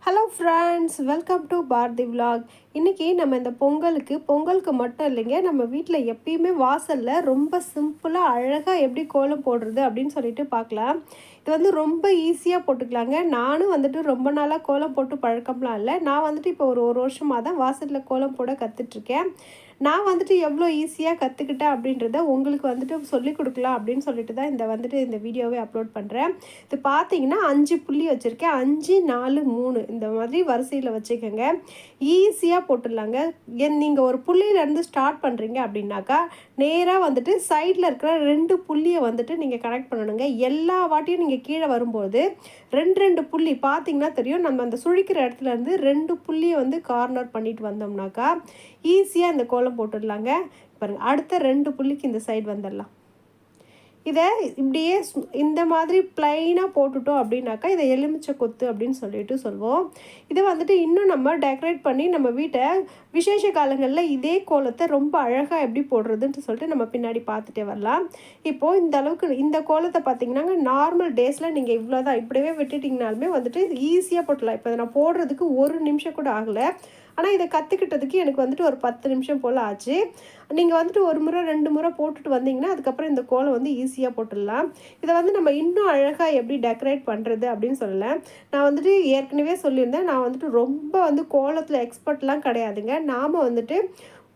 Hello friends, welcome to Bharathi vlog. இன்றைக்கி நம்ம இந்த பொங்கலுக்கு மட்டும் இல்லைங்க, நம்ம வீட்டில் எப்பயுமே வாசலில் ரொம்ப சிம்பிளாக அழகாக எப்படி கோலம் போடுறது அப்படின்னு சொல்லிட்டு பார்க்கலாம். இது வந்து ரொம்ப ஈஸியாக போட்டுக்கலாங்க. நானும் வந்துட்டு ரொம்ப நாளாக கோலம் போட்டு பழக்கம்லாம் இல்லை. நான் வந்துட்டு இப்போ ஒரு வருஷமாக தான் வாசலில் கோலம் போட கற்றுட்ருக்கேன். நான் வந்துட்டு எவ்வளோ ஈஸியாக கற்றுக்கிட்டேன் அப்படின்றத உங்களுக்கு வந்துட்டு சொல்லிக் கொடுக்கலாம் அப்படின்னு சொல்லிட்டு தான் இந்த வீடியோவை அப்லோட் பண்ணுறேன். இது பார்த்தீங்கன்னா 5 புள்ளி வச்சுருக்கேன். 5, 4, 3 இந்த மாதிரி வரிசையில் வச்சுக்கோங்க. ஈஸியாக போட்டுடலாங்க. நீங்கள் ஒரு புள்ளியிலேருந்து ஸ்டார்ட் பண்ணுறீங்க அப்படின்னாக்கா நேராக வந்துட்டு சைடில் இருக்கிற 2 புள்ளியை வந்துட்டு நீங்கள் கனெக்ட் பண்ணணுங்க. எல்லா வாட்டியும் நீங்கள் கீழே வரும்போது 2 புள்ளி பார்த்தீங்கன்னா தெரியும். நம்ம அந்த சுழிக்கிற இடத்துலேருந்து 2 புள்ளியை வந்து கார்னர் பண்ணிட்டு வந்தோம்னாக்கா ஈஸியாக இந்த கோலம் போட்டுடலாங்க. பாருங்கள், அடுத்த 2 புள்ளிக்கு இந்த சைடு வந்துடலாம். இதை இப்படியே இந்த மாதிரி ப்ளைனாக போட்டுட்டோம் அப்படின்னாக்கா இதை எலுமிச்சை கொத்து அப்படின்னு சொல்லிட்டு சொல்லுவோம். இதை வந்துட்டு இன்னும் நம்ம டெக்கரேட் பண்ணி நம்ம வீட்டை விசேஷ காலங்களில் இதே கோலத்தை ரொம்ப அழகாக எப்படி போடுறதுன்னு சொல்லிட்டு நம்ம பின்னாடி பார்த்துட்டே வரலாம். இப்போது இந்த அளவுக்கு இந்த கோலத்தை பார்த்தீங்கன்னா நார்மல் டேஸில் நீங்கள் இவ்வளோ தான் இப்படியே விட்டுட்டிங்கனாலுமே வந்துட்டு இது ஈஸியாக போட்டலாம். இப்போ நான் போடுறதுக்கு 1 நிமிஷம் கூட ஆகலை. ஆனால் இதை கற்றுக்கிட்டதுக்கு எனக்கு வந்துட்டு ஒரு 10 நிமிஷம் போல் ஆச்சு. நீங்கள் வந்துட்டு 1 முறை 2 முறை போட்டுட்டு வந்தீங்கன்னா அதுக்கப்புறம் இந்த கோலம் வந்து ஈஸியாக போட்டுடலாம். இதை வந்து நம்ம இன்னும் அழகாக எப்படி டெக்கரேட் பண்ணுறது அப்படின்னு சொல்லலை. நான் வந்துட்டு ஏற்கனவே சொல்லியிருந்தேன், நான் வந்துட்டு ரொம்ப வந்து கோலத்தில் எக்ஸ்பர்ட்லாம் கிடையாதுங்க. நாம் வந்துட்டு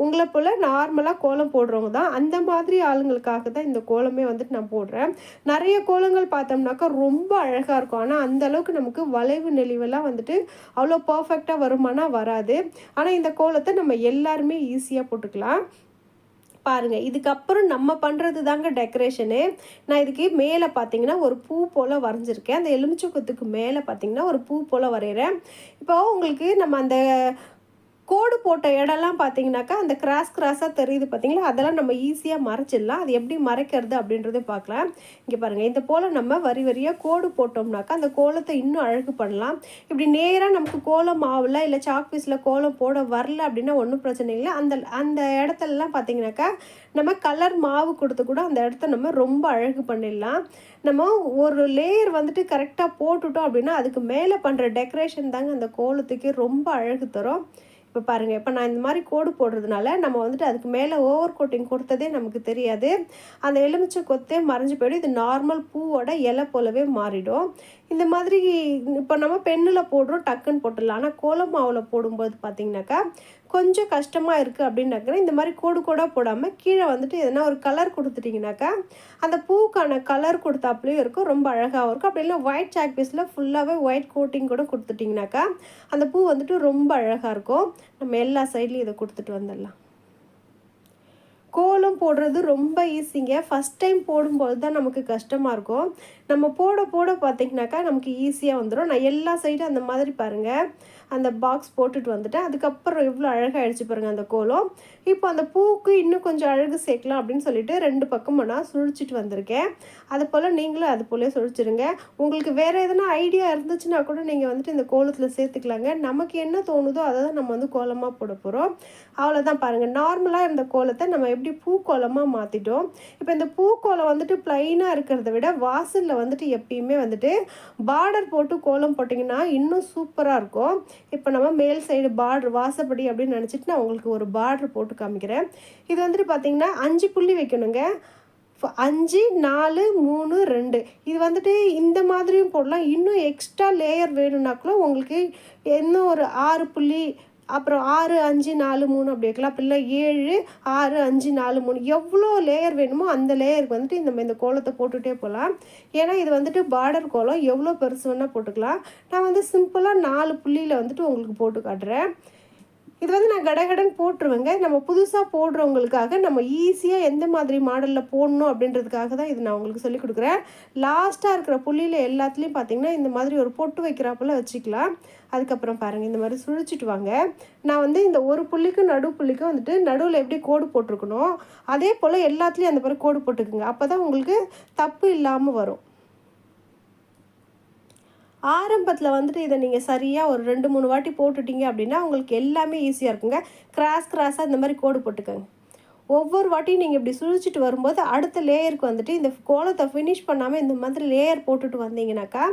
உங்களை போல் நார்மலாக கோலம் போடுறவங்க தான். அந்த மாதிரி ஆளுங்களுக்காக தான் இந்த கோலமே வந்துட்டு நான் போடுறேன். நிறைய கோலங்கள் பார்த்தோம்னாக்கா ரொம்ப அழகாக இருக்கும். ஆனால் அந்தளவுக்கு நமக்கு வளைவு நெளிவெல்லாம் வந்துட்டு அவ்வளோ பர்ஃபெக்டாக வருமானா வராது. ஆனால் இந்த கோலத்தை நம்ம எல்லாருமே ஈஸியாக போட்டுக்கலாம். பாருங்கள், இதுக்கப்புறம் நம்ம பண்ணுறது தாங்க டெக்கரேஷனு. நான் இதுக்கு மேலே பார்த்தீங்கன்னா ஒரு பூ போல் வரைஞ்சிருக்கேன். அந்த எலுமிச்சை கொத்துக்கு மேலே பார்த்தீங்கன்னா ஒரு பூ போல் வரைகிறேன். இப்போது உங்களுக்கு நம்ம அந்த கோடு போட்ட இடம்லாம் பார்த்தீங்கன்னாக்கா அந்த கிராஸாக தெரியுது பார்த்தீங்களா, அதெல்லாம் நம்ம ஈஸியாக மறைச்சிடலாம். அது எப்படி மறைக்கிறது அப்படின்றத பார்க்கலாம். இங்கே பாருங்கள், இந்த போல் நம்ம வரியாக கோடு போட்டோம்னாக்கா அந்த கோலத்தை இன்னும் அழகு பண்ணலாம். இப்படி நேராக நமக்கு கோலம் மாவில் இல்லை சாக் பீஸில் கோலம் போட வரல அப்படின்னா ஒன்றும் பிரச்சனை இல்லை. அந்த இடத்துலலாம் பார்த்தீங்கன்னாக்கா நம்ம கலர் மாவு கொடுத்து கூட அந்த இடத்த நம்ம ரொம்ப அழகு பண்ணிடலாம். நம்ம ஒரு லேயர் வந்துட்டு கரெக்டாக போட்டுட்டோம் அப்படின்னா அதுக்கு மேலே பண்ணுற டெக்கரேஷன் தாங்க அந்த கோலத்துக்கு ரொம்ப அழகு தரும். இப்போ பாருங்கள், இப்போ நான் இந்த மாதிரி கோடு போடுறதுனால நம்ம வந்துட்டு அதுக்கு மேலே ஓவர் கோட்டிங் கொடுத்ததே நமக்கு தெரியாது. அந்த எலுமிச்சை கொத்தே மறைஞ்சு போய்டும். இது நார்மல் பூவோட இலை போலவே மாறிடும். இந்த மாதிரி இப்போ நம்ம பெண்ணில் போடுறோம், டக்குன்னு போட்டுடலாம். ஆனால் கோலம் மாவில் போடும்போது பார்த்திங்கனாக்கா கொஞ்சம் கஷ்டமாக இருக்குது அப்படின்னாக்கா இந்த மாதிரி கோடாக போடாமல் கீழே வந்துட்டு எதனா ஒரு கலர் கொடுத்துட்டிங்கனாக்கா அந்த பூக்கான கலர் கொடுத்தாப்புலையும் இருக்கும், ரொம்ப அழகாகவும் இருக்கும். அப்படி இல்லை ஒயிட் சாக் பீஸில் ஃபுல்லாகவே ஒயிட் கோட்டிங் கூட கொடுத்துட்டிங்கனாக்கா அந்த பூ வந்துட்டு ரொம்ப அழகாக இருக்கும். நம்ம எல்லா சைட்லேயும் இதை கொடுத்துட்டு வந்துடலாம். கோலம் போடுறது ரொம்ப ஈஸிங்க. ஃபஸ்ட் டைம் போடும்போது தான் நமக்கு கஷ்டமாக இருக்கும். நம்ம போட பார்த்திங்கனாக்கா நமக்கு ஈஸியாக வந்துடும். நான் எல்லா சைடும் அந்த மாதிரி பாருங்கள் அந்த பாக்ஸ் போட்டுட்டு வந்துட்டேன். அதுக்கப்புறம் எவ்வளோ அழகாக அடிச்சு பாருங்கள் அந்த கோலம். இப்போ அந்த பூவுக்கு இன்னும் கொஞ்சம் அழகு சேர்க்கலாம் அப்படின்னு சொல்லிட்டு 2 பக்கமும் நான் சுழிச்சிட்டு வந்திருக்கேன். அது போல் நீங்களும் அது போல சுழிச்சிருங்க. உங்களுக்கு வேறு எதனா ஐடியா இருந்துச்சுன்னா கூட நீங்கள் வந்துட்டு இந்த கோலத்தில் சேர்த்துக்கலாங்க. நமக்கு என்ன தோணுதோ அதை தான் நம்ம வந்து கோலமாக போட போகிறோம். அவ்வளோதான். பாருங்கள், நார்மலாக இருந்த கோலத்தை நம்ம எப்படி பூக்கோலமாக மாற்றிட்டோம். இப்போ இந்த பூக்கோலம் வந்துட்டு ப்ளைனாக இருக்கிறத விட வாசலில் வந்துட்டு எப்பயுமே வந்துட்டு பார்டர் போட்டு கோலம் போட்டிங்கன்னா இன்னும் சூப்பராக இருக்கும். இப்போ நம்ம மேல் சைடு பார்டர் வாசப்படி அப்படின்னு நினச்சிட்டு நான் உங்களுக்கு ஒரு பார்டர் போட்டு காமிக்கிறேன். இது வந்துட்டு பார்த்திங்கன்னா 5 புள்ளி வைக்கணுங்க. 5, 4, 3, 2 இது வந்துட்டு இந்த மாதிரியும் போடலாம். இன்னும் எக்ஸ்ட்ரா லேயர் வேணும்னாக்குள்ள உங்களுக்கு இன்னும் ஒரு 6 புள்ளி, அப்புறம் 6, 5, 4, 3 அப்படி வைக்கலாம். அப்படி இல்லை 7, 6, 5, 4, 3 எவ்வளோ லேயர் வேணுமோ அந்த லேயருக்கு வந்துட்டு இந்த கோலத்தை போட்டுகிட்டே போகலாம். ஏன்னா இது வந்துட்டு பார்டர் கோலம், எவ்வளோ பெருசு வேணால் போட்டுக்கலாம். நான் வந்து சிம்பிளாக 4 புள்ளியில் வந்துட்டு உங்களுக்கு போட்டு காட்டுறேன். இது வந்து நான் கடகடன் போட்டுருவேங்க. நம்ம புதுசாக போடுறவங்களுக்காக நம்ம ஈஸியாக எந்த மாதிரி மாடலில் போடணும் அப்படின்றதுக்காக தான் இது நான் உங்களுக்கு சொல்லிக் கொடுக்குறேன். லாஸ்ட்டாக இருக்கிற புள்ளியில் எல்லாத்துலேயும் பார்த்திங்கன்னா இந்த மாதிரி ஒரு பொட்டு வைக்கிறாப்புல வச்சுக்கலாம். அதுக்கப்புறம் பாருங்கள், இந்த மாதிரி சுழிச்சிட்டு வாங்க. நான் வந்து இந்த ஒரு புள்ளிக்கும் புள்ளிக்கும் வந்துட்டு நடுவில் எப்படி கோடு போட்டிருக்கணும் அதே போல் எல்லாத்துலேயும் அந்த மாதிரி கோடு போட்டுக்குங்க. அப்போ தான் உங்களுக்கு தப்பு இல்லாமல் வரும். ஆரம்பத்தில் வந்துட்டு இதை நீங்கள் சரியாக ஒரு 2-3 வாட்டி போட்டுட்டிங்க அப்படின்னா உங்களுக்கு எல்லாமே ஈஸியாக இருக்குங்க. கிராஸாக இந்த மாதிரி கோடு போட்டுக்கோங்க. ஒவ்வொரு வாட்டியும் நீங்கள் இப்படி சுழிச்சிட்டு வரும்போது அடுத்த லேயருக்கு வந்துட்டு இந்த கோலத்தை ஃபினிஷ் பண்ணாமல் இந்த மாதிரி லேயர் போட்டுட்டு வந்தீங்கன்னாக்கா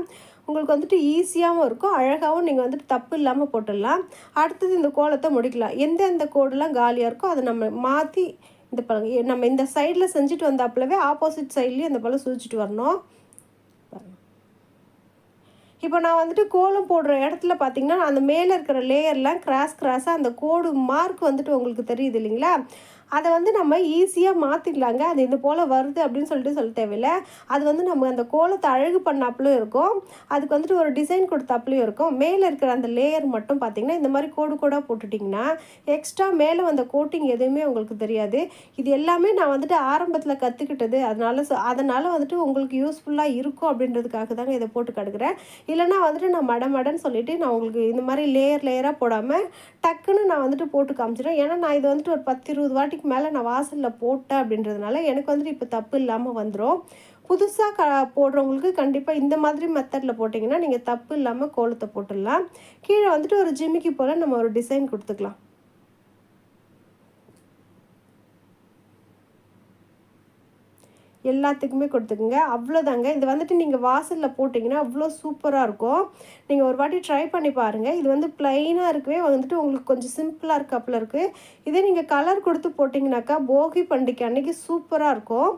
உங்களுக்கு வந்துட்டு ஈஸியாகவும் இருக்கும், அழகாகவும் நீங்கள் வந்துட்டு தப்பு இல்லாமல் போட்டுடலாம். அடுத்தது இந்த கோலத்தை முடிக்கலாம். எந்தெந்த கோடுலாம் காலியாக இருக்கோ அதை நம்ம மாற்றி இந்த நம்ம இந்த சைடில் செஞ்சுட்டு வந்தாப்புலவே ஆப்போசிட் சைட்லேயும் இந்த போல் சுழிச்சிட்டு வரணும். இப்போ நான் வந்துட்டு கோலம் போடுற இடத்துல பார்த்தீங்கன்னா அந்த மேலே இருக்கிற லேயர்லாம் கிராஸாக அந்த கோடு மார்க் வந்துட்டு உங்களுக்கு தெரியுது இல்லைங்களா? அதை வந்து நம்ம ஈஸியாக மாற்றிக்கலாங்க. அது இது போல் வருது அப்படின்னு சொல்ல தேவையில்லை. அது வந்து நம்ம அந்த கோலத்தை அழகு பண்ணாப்புலும் இருக்கும், அதுக்கு வந்துட்டு ஒரு டிசைன் கொடுத்தாப்புலையும் இருக்கும். மேலே இருக்கிற அந்த லேயர் மட்டும் பார்த்திங்கன்னா இந்த மாதிரி கோடாக போட்டுட்டிங்கன்னா எக்ஸ்ட்ரா மேலே வந்த கோட்டிங் எதுவுமே உங்களுக்கு தெரியாது. இது எல்லாமே நான் வந்துட்டு ஆரம்பத்தில் கற்றுக்கிட்டது, அதனால் வந்துட்டு உங்களுக்கு யூஸ்ஃபுல்லாக இருக்கும் அப்படின்றதுக்காக தாங்க இதை போட்டு கடுக்கிறேன். இல்லைனா வந்துட்டு நான் மடன்னு சொல்லிவிட்டு நான் உங்களுக்கு இந்த மாதிரி லேயராக போடாமல் டக்குன்னு நான் வந்துட்டு போட்டு காமிச்சிடுறேன். ஏன்னா நான் இது வந்துட்டு ஒரு 10-20 வாட்டி மேலே நான் வாசலில் போட்டேன் அப்படின்றதுனால எனக்கு வந்துட்டு இப்போ தப்பு இல்லாமல் வந்துடும். புதுசாக போடுறவங்களுக்கு கண்டிப்பாக இந்த மாதிரி மெத்தடில் போட்டிங்கன்னா நீங்கள் தப்பு இல்லாமல் கோலத்தை போட்டுடலாம். கீழே வந்துட்டு ஒரு ஜிமிக்கி போல் நம்ம ஒரு டிசைன் கொடுத்துக்கலாம். எல்லாத்துக்குமே கொடுத்துக்குங்க. அவ்வளோதாங்க. இது வந்துட்டு நீங்கள் வாசலில் போட்டிங்கன்னா அவ்வளோ சூப்பராக இருக்கும். நீங்கள் ஒரு வாட்டி ட்ரை பண்ணி பாருங்கள். இது வந்து ப்ளைனாக இருக்கவே வந்துட்டு உங்களுக்கு கொஞ்சம் சிம்பிளாக இருக்காப்புல இருக்குது. இதே நீங்கள் கலர் கொடுத்து போட்டிங்கனாக்கா போகி பண்டிகை அன்றைக்கி சூப்பராக இருக்கும்.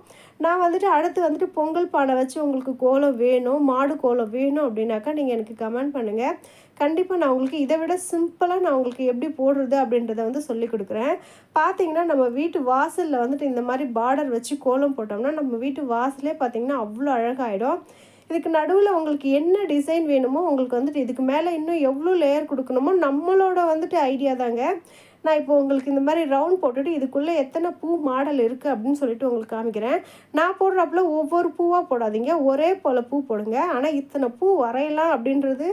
நான் வந்துட்டு அடுத்து வந்துட்டு பொங்கல் பானை வச்சு உங்களுக்கு கோலம் வேணும், மாடு கோலம் வேணும் அப்படின்னாக்கா நீங்கள் எனக்கு கமெண்ட் பண்ணுங்கள். கண்டிப்பாக நான் உங்களுக்கு இதை விட சிம்பிளாக நான் உங்களுக்கு எப்படி போடுறது அப்படின்றத வந்து சொல்லி கொடுக்குறேன். பார்த்தீங்கன்னா நம்ம வீட்டு வாசலில் வந்துட்டு இந்த மாதிரி பார்டர் வச்சு கோலம் போட்டோம்னா நம்ம வீட்டு வாசலே பார்த்திங்கன்னா அவ்வளோ அழகாகிடும். இதுக்கு நடுவில் உங்களுக்கு என்ன டிசைன் வேணுமோ உங்களுக்கு வந்துட்டு இதுக்கு மேலே இன்னும் எவ்வளோ லேயர் கொடுக்கணுமோ நம்மளோட வந்துட்டு ஐடியா தாங்க. நான் இப்போ உங்களுக்கு இந்த மாதிரி ரவுண்ட் போட்டுட்டு இதுக்குள்ளே எத்தனை பூ மாடல் இருக்குது அப்படின்னு சொல்லிட்டு உங்களுக்கு காமிக்கிறேன். நான் போடுறப்பல ஒவ்வொரு பூவாக போடாதீங்க, ஒரே போல் பூ போடுங்க. ஆனால் இத்தனை பூ வரையலாம் அப்படின்றது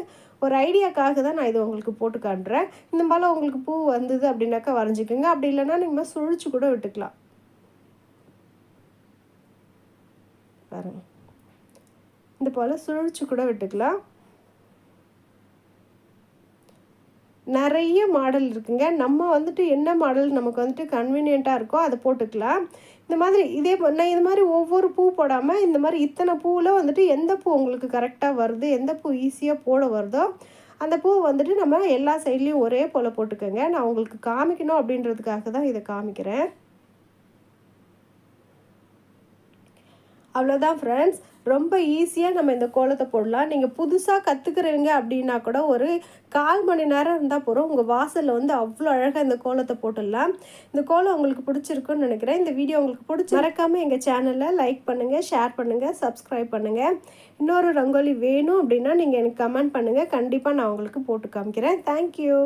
ஒரு ஐடியாக்காக தான் நான் இதை உங்களுக்கு போட்டு காட்டுறேன். இந்த மாதிரிலாம் உங்களுக்கு பூ வந்தது அப்படின்னாக்கா வரைஞ்சிக்கோங்க. அப்படி இல்லைன்னா நீங்கள் சுழிச்சு கூட விட்டுக்கலாம். பாருங்கள், இந்த போல் சுழிச்சு கூட விட்டுக்கலாம். நிறைய மாடல் இருக்குங்க. நம்ம வந்துட்டு என்ன மாடல் நமக்கு வந்துட்டு கன்வீனியண்ட்டாக இருக்கோ அதை போட்டுக்கலாம். இந்த மாதிரி நான் இது மாதிரி ஒவ்வொரு பூ போடாமல் இந்த மாதிரி இத்தனை பூவில் வந்துட்டு எந்த பூ உங்களுக்கு கரெக்டாக வருது, எந்த பூ ஈஸியாக போட வருதோ அந்த பூ வந்துட்டு நம்ம எல்லா சைட்லேயும் ஒரே போல் போட்டுக்கோங்க. நான் உங்களுக்கு காமிக்கணும் அப்படின்றதுக்காக தான் இதை காமிக்கிறேன். அவ்வளோதான் ஃப்ரெண்ட்ஸ், ரொம்ப ஈஸியாக நம்ம இந்த கோலத்தை போடலாம். நீங்கள் புதுசாக கற்றுக்குறீங்க அப்படின்னா கூட ஒரு 1/4 மணி நேரம் இருந்தால் போகிறோம், உங்கள் வாசலில் வந்து அவ்வளோ அழகாக இந்த கோலத்தை போட்டுடலாம். இந்த கோலம் உங்களுக்கு பிடிச்சிருக்குன்னு நினைக்கிறேன். இந்த வீடியோ உங்களுக்கு மறக்காமல் எங்கள் சேனலில் லைக் பண்ணுங்கள், ஷேர் பண்ணுங்கள், சப்ஸ்கிரைப் பண்ணுங்கள். இன்னொரு ரங்கோலி வேணும் அப்படின்னா நீங்கள் எனக்கு கமெண்ட் பண்ணுங்கள். கண்டிப்பாக நான் உங்களுக்கு போட்டு காமிக்கிறேன். தேங்க்யூ.